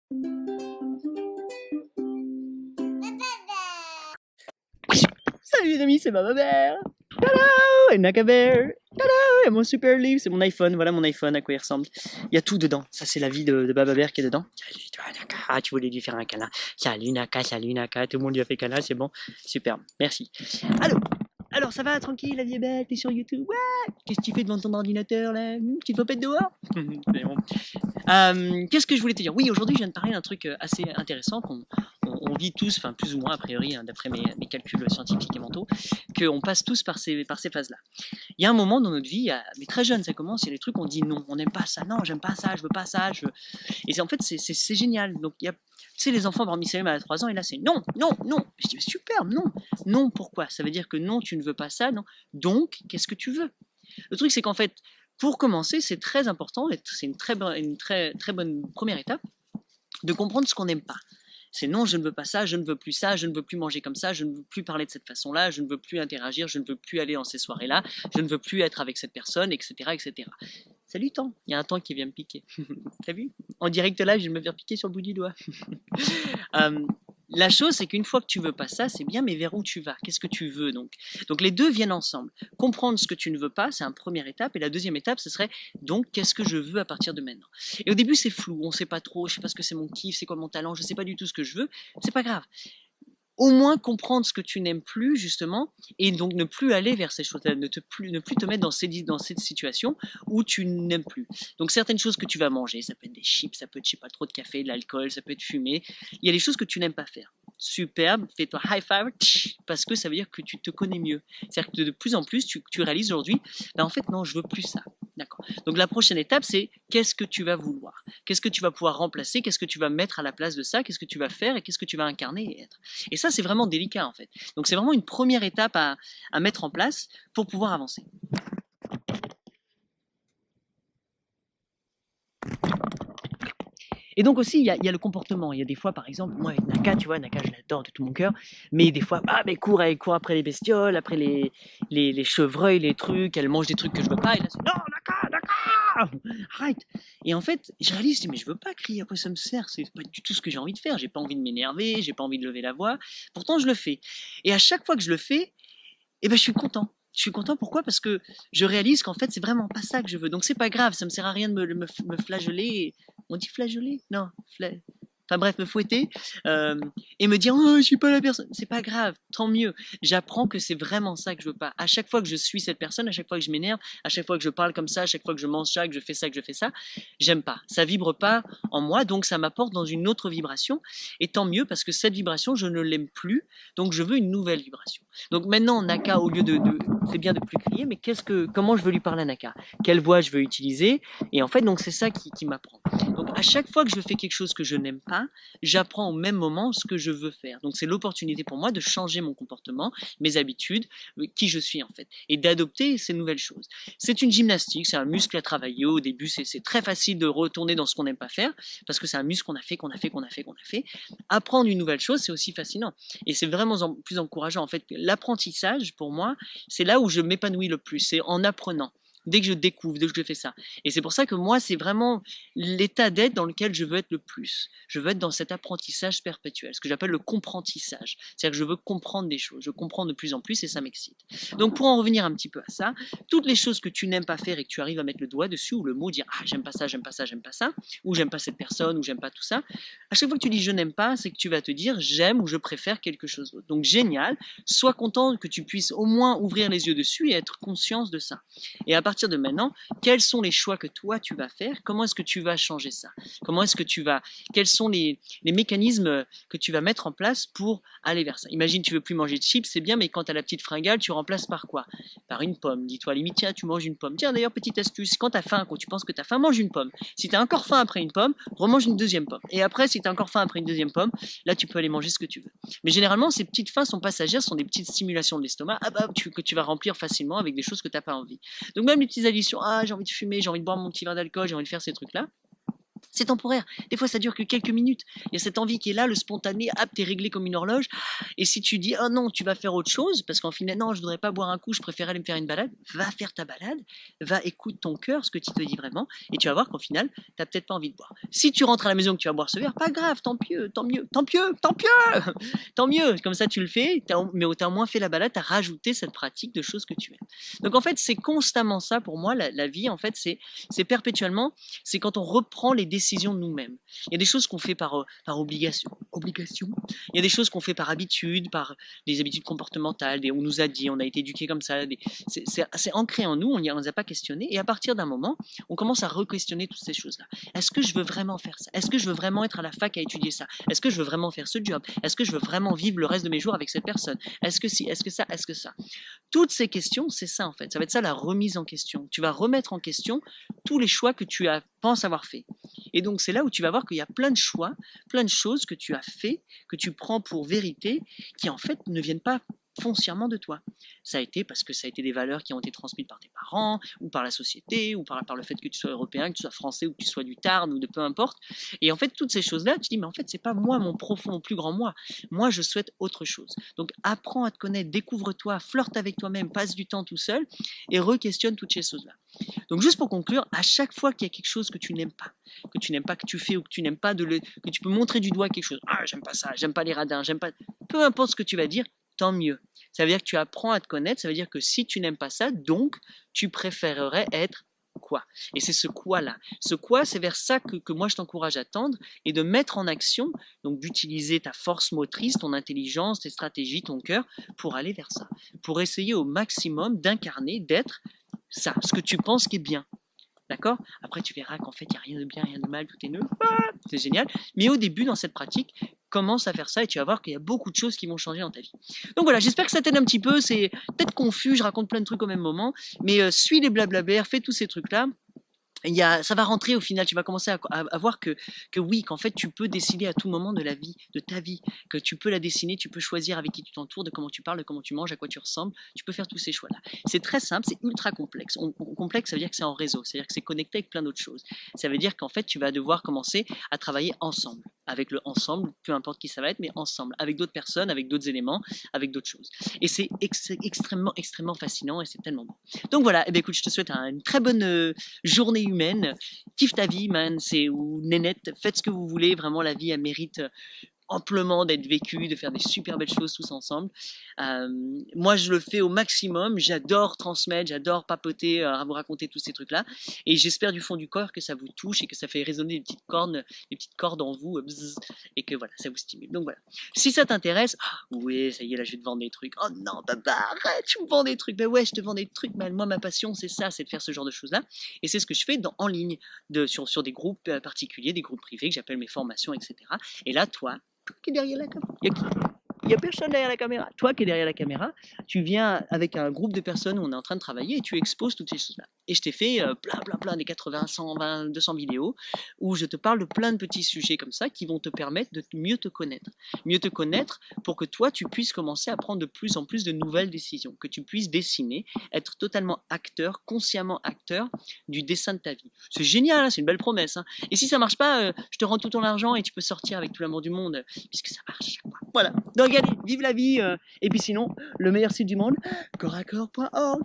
Salut les amis, c'est Baba Bear. Tada! Et Naka Bear. Tada! Et mon super livre, c'est mon iPhone. Voilà mon iPhone, à quoi il ressemble. Il y a tout dedans. Ça, c'est la vie de Baba Bear qui est dedans. Salut toi, Naka. Ah, tu voulais lui faire un câlin. Salut Naka, salut Naka. Tout le monde lui a fait câlin, c'est bon. Superbe, merci. Alors, ça va, tranquille, la vie est belle, t'es sur YouTube. Ouais. Qu'est-ce que tu fais devant ton ordinateur là? Tu te vas pas être dehors? C'est bon. Qu'est-ce que je voulais te dire? Oui, aujourd'hui, je viens de parler d'un truc assez intéressant qu'on vit tous, enfin plus ou moins a priori, hein, d'après mes calculs scientifiques et mentaux, qu'on passe tous par ces phases-là. Il y a un moment dans notre vie, mais très jeune, ça commence, il y a des trucs, on dit non, on n'aime pas ça, non, j'aime pas ça, je veux pas ça, et en fait, c'est génial. Donc, il y a, tu sais, les enfants, par exemple, Salim à 3 ans, et là, c'est non, non, non. Je dis, mais super, non. Non, pourquoi? Ça veut dire que non, tu ne veux pas ça, non. Donc, qu'est-ce que tu veux? Le truc, c'est qu'en fait, pour commencer, c'est très important, et c'est une très bonne première étape, de comprendre ce qu'on n'aime pas. C'est non, je ne veux pas ça, je ne veux plus ça, je ne veux plus manger comme ça, je ne veux plus parler de cette façon-là, je ne veux plus interagir, je ne veux plus aller dans ces soirées-là, je ne veux plus être avec cette personne, etc. etc. Salut Temps, il y a un Temps qui vient me piquer. T'as vu? En direct là, je vais me faire piquer sur le bout du doigt. La chose, c'est qu'une fois que tu veux pas ça, c'est bien, mais vers où tu vas? Qu'est-ce que tu veux donc? Donc les deux viennent ensemble. Comprendre ce que tu ne veux pas, c'est une première étape, et la deuxième étape, ce serait donc qu'est-ce que je veux à partir de maintenant? Et au début, c'est flou, on sait pas trop, je sais pas ce que c'est mon kiff, c'est quoi mon talent, je sais pas du tout ce que je veux, c'est pas grave. Au moins comprendre ce que tu n'aimes plus, justement, et donc ne plus aller vers ces choses-là, ne plus te mettre dans cette situation où tu n'aimes plus. Donc certaines choses que tu vas manger, ça peut être des chips, ça peut être, je sais pas, trop de café, de l'alcool, ça peut être fumé. Il y a des choses que tu n'aimes pas faire. Superbe, fais-toi high five, parce que ça veut dire que tu te connais mieux. C'est-à-dire que de plus en plus, tu réalises aujourd'hui, ben en fait, non, je veux plus ça. D'accord. Donc la prochaine étape, c'est qu'est-ce que tu vas vouloir? Qu'est-ce que tu vas pouvoir remplacer? Qu'est-ce que tu vas mettre à la place de ça? Qu'est-ce que tu vas faire et qu'est-ce que tu vas incarner et être? Et ça, c'est vraiment délicat en fait. Donc c'est vraiment une première étape à mettre en place pour pouvoir avancer. Et donc aussi, il y a le comportement. Il y a des fois, par exemple, moi avec Naka, tu vois, Naka, je l'adore de tout mon cœur, mais des fois, mais court après les bestioles, après les chevreuils, les trucs, elle mange des trucs que je veux pas, et là, c'est non, Naka, Naka, arrête. Et en fait, je réalise, je dis, mais je veux pas crier, à quoi ça me sert? C'est pas du tout ce que j'ai envie de faire. J'ai pas envie de m'énerver, j'ai pas envie de lever la voix. Pourtant, je le fais. Et à chaque fois que je le fais, je suis content. Je suis content, pourquoi? Parce que je réalise qu'en fait, c'est vraiment pas ça que je veux. Donc, c'est pas grave, ça me sert à rien de me flageller. On dit flageller? Non, enfin bref, me fouetter et me dire oh, je suis pas la personne. C'est pas grave, tant mieux. J'apprends que c'est vraiment ça que je veux pas. À chaque fois que je suis cette personne, à chaque fois que je m'énerve, à chaque fois que je parle comme ça, à chaque fois que je mange ça, que je fais ça, j'aime pas. Ça vibre pas en moi, donc ça m'apporte dans une autre vibration. Et tant mieux parce que cette vibration, je ne l'aime plus, donc je veux une nouvelle vibration. Donc maintenant, Naka, au lieu c'est bien de plus crier, mais comment je veux lui parler à Naka? Quelle voix je veux utiliser? Et en fait, donc c'est ça qui m'apprend. Donc à chaque fois que je fais quelque chose que je n'aime pas, j'apprends au même moment ce que je veux faire. Donc c'est l'opportunité pour moi de changer mon comportement, mes habitudes, qui je suis en fait, et d'adopter ces nouvelles choses. C'est une gymnastique, c'est un muscle à travailler. Au début, c'est très facile de retourner dans ce qu'on n'aime pas faire, parce que c'est un muscle qu'on a fait. Apprendre une nouvelle chose, c'est aussi fascinant. Et c'est vraiment plus encourageant. En fait, l'apprentissage, pour moi, c'est là où je m'épanouis le plus, c'est en apprenant. Dès que je découvre, dès que je fais ça. Et c'est pour ça que moi, c'est vraiment l'état d'être dans lequel je veux être le plus. Je veux être dans cet apprentissage perpétuel, ce que j'appelle le comprentissage. C'est-à-dire que je veux comprendre des choses, je comprends de plus en plus et ça m'excite. Donc pour en revenir un petit peu à ça, toutes les choses que tu n'aimes pas faire et que tu arrives à mettre le doigt dessus, ou le mot dire ah j'aime pas ça, j'aime pas ça, j'aime pas ça, ou j'aime pas cette personne, ou j'aime pas tout ça, à chaque fois que tu dis je n'aime pas, c'est que tu vas te dire j'aime ou je préfère quelque chose d'autre. Donc génial, sois content que tu puisses au moins ouvrir les yeux dessus et être conscience de ça. Et à partir de maintenant, quels sont les choix que toi tu vas faire? Comment est-ce que tu vas changer ça? Quels sont les mécanismes que tu vas mettre en place pour aller vers ça? Imagine, tu veux plus manger de chips, c'est bien, mais quand tu as la petite fringale, tu remplaces par quoi? Par une pomme. Dis-toi, limite, tiens, tu manges une pomme. Tiens, d'ailleurs, petite astuce, quand tu as faim, quand tu penses que tu as faim, mange une pomme. Si tu as encore faim après une pomme, remange une deuxième pomme. Et après, si tu as encore faim après une deuxième pomme, là, tu peux aller manger ce que tu veux. Mais généralement, ces petites faims sont passagères, sont des petites stimulations de l'estomac que tu vas remplir facilement avec des choses que tu n'as pas envie. Donc même les petites additions, j'ai envie de fumer, j'ai envie de boire mon petit verre d'alcool, j'ai envie de faire ces trucs-là, C'est temporaire. Des fois, ça dure que quelques minutes. Il y a cette envie qui est là, le spontané, hop, t'es réglé comme une horloge. Et si tu dis, oh non, tu vas faire autre chose, parce qu'en final, non, je voudrais pas boire un coup, je préfère aller me faire une balade, va faire ta balade, va écouter ton cœur, ce que tu te dis vraiment, et tu vas voir qu'au final, t'as peut-être pas envie de boire. Si tu rentres à la maison et que tu vas boire ce verre, pas grave, tant mieux, tant mieux, tant mieux, tant mieux, tant mieux. Comme ça, tu le fais, mais t'as au moins fait la balade, t'as rajouté cette pratique de choses que tu aimes. Donc en fait, c'est constamment ça pour moi, la vie, en fait, c'est perpétuellement, c'est quand on reprend les décisions de nous-mêmes. Il y a des choses qu'on fait par obligation. Il y a des choses qu'on fait par habitude, par des habitudes comportementales, on nous a dit, on a été éduqué comme ça. C'est ancré en nous, on ne les a pas questionnés. Et à partir d'un moment, on commence à re-questionner toutes ces choses-là. Est-ce que je veux vraiment faire ça? Est-ce que je veux vraiment être à la fac à étudier ça? Est-ce que je veux vraiment faire ce job? Est-ce que je veux vraiment vivre le reste de mes jours avec cette personne? Est-ce que si? Est-ce que ça? Est-ce que ça? Toutes ces questions, c'est ça en fait. Ça va être ça la remise en question. Tu vas remettre en question tous les choix que tu penses avoir fait. Et donc c'est là où tu vas voir qu'il y a plein de choix, plein de choses que tu as fait, que tu prends pour vérité, qui en fait ne viennent pas foncièrement de toi. Ça a été parce que ça a été des valeurs qui ont été transmises par tes parents, ou par la société, ou par le fait que tu sois européen, que tu sois français, ou que tu sois du Tarn, ou de peu importe. Et en fait, toutes ces choses-là, tu dis, mais en fait, c'est pas moi, mon profond, mon plus grand moi. Moi, je souhaite autre chose. Donc, apprends à te connaître, découvre-toi, flirte avec toi-même, passe du temps tout seul, et re-questionne toutes ces choses-là. Donc, juste pour conclure, à chaque fois qu'il y a quelque chose que tu n'aimes pas, que tu fais, ou que tu n'aimes pas, que tu peux montrer du doigt quelque chose, ah, j'aime pas ça, j'aime pas les radins, j'aime pas... Peu importe ce que tu vas dire, tant mieux. Ça veut dire que tu apprends à te connaître, ça veut dire que si tu n'aimes pas ça, donc tu préférerais être quoi? Et c'est ce quoi-là. Ce quoi, c'est vers ça que moi je t'encourage à tendre et de mettre en action, donc d'utiliser ta force motrice, ton intelligence, tes stratégies, ton cœur, pour aller vers ça. Pour essayer au maximum d'incarner, d'être ça, ce que tu penses qui est bien. D'accord? Après, tu verras qu'en fait, il n'y a rien de bien, rien de mal, tout est nul. C'est génial. Mais au début, dans cette pratique, commence à faire ça et tu vas voir qu'il y a beaucoup de choses qui vont changer dans ta vie. Donc voilà, j'espère que ça t'aide un petit peu. C'est peut-être confus, je raconte plein de trucs au même moment, mais suis les blablabères, fais tous ces trucs-là. Ça va rentrer au final, tu vas commencer à voir que oui, qu'en fait tu peux décider à tout moment de la vie, de ta vie, que tu peux la dessiner, tu peux choisir avec qui tu t'entoures, de comment tu parles, de comment tu manges, à quoi tu ressembles, tu peux faire tous ces choix-là. C'est très simple, c'est ultra complexe. Complexe, ça veut dire que c'est en réseau, c'est-à-dire que c'est connecté avec plein d'autres choses. Ça veut dire qu'en fait tu vas devoir commencer à travailler ensemble, avec le ensemble, peu importe qui ça va être, mais ensemble, avec d'autres personnes, avec d'autres éléments, avec d'autres choses. Et c'est extrêmement, extrêmement fascinant et c'est tellement bon. Donc voilà, eh bien, écoute, je te souhaite une très bonne journée humaine, kiffe ta vie, man, ou nénette, faites ce que vous voulez, vraiment la vie, elle mérite amplement d'être vécue, de faire des super belles choses tous ensemble. Moi, je le fais au maximum, j'adore transmettre, j'adore papoter, vous raconter tous ces trucs-là, et j'espère du fond du corps que ça vous touche et que ça fait résonner des petites cordes en vous, et que voilà, ça vous stimule. Donc voilà. Si ça t'intéresse, oui, ça y est, là, je vais te vendre des trucs. Oh non, papa, arrête, tu me vends des trucs. Ben ouais, je te vends des trucs, mais moi, ma passion, c'est ça, c'est de faire ce genre de choses-là, et c'est ce que je fais en ligne, sur des groupes particuliers, des groupes privés que j'appelle mes formations, etc. Et là, toi qui est derrière la caméra. Il n'y a personne derrière la caméra. Toi qui es derrière la caméra, tu viens avec un groupe de personnes où on est en train de travailler et tu exposes toutes ces choses-là. Et je t'ai fait plein des 80, 120, 200 vidéos où je te parle de plein de petits sujets comme ça qui vont te permettre de mieux te connaître. Mieux te connaître pour que toi, tu puisses commencer à prendre de plus en plus de nouvelles décisions, que tu puisses dessiner, être totalement acteur, consciemment acteur du dessin de ta vie. C'est génial, hein, c'est une belle promesse. Hein. Et si ça ne marche pas, je te rends tout ton argent et tu peux sortir avec tout l'amour du monde puisque ça marche. Voilà. Donc allez, vive la vie. Et puis sinon, le meilleur site du monde, corps à corps.org.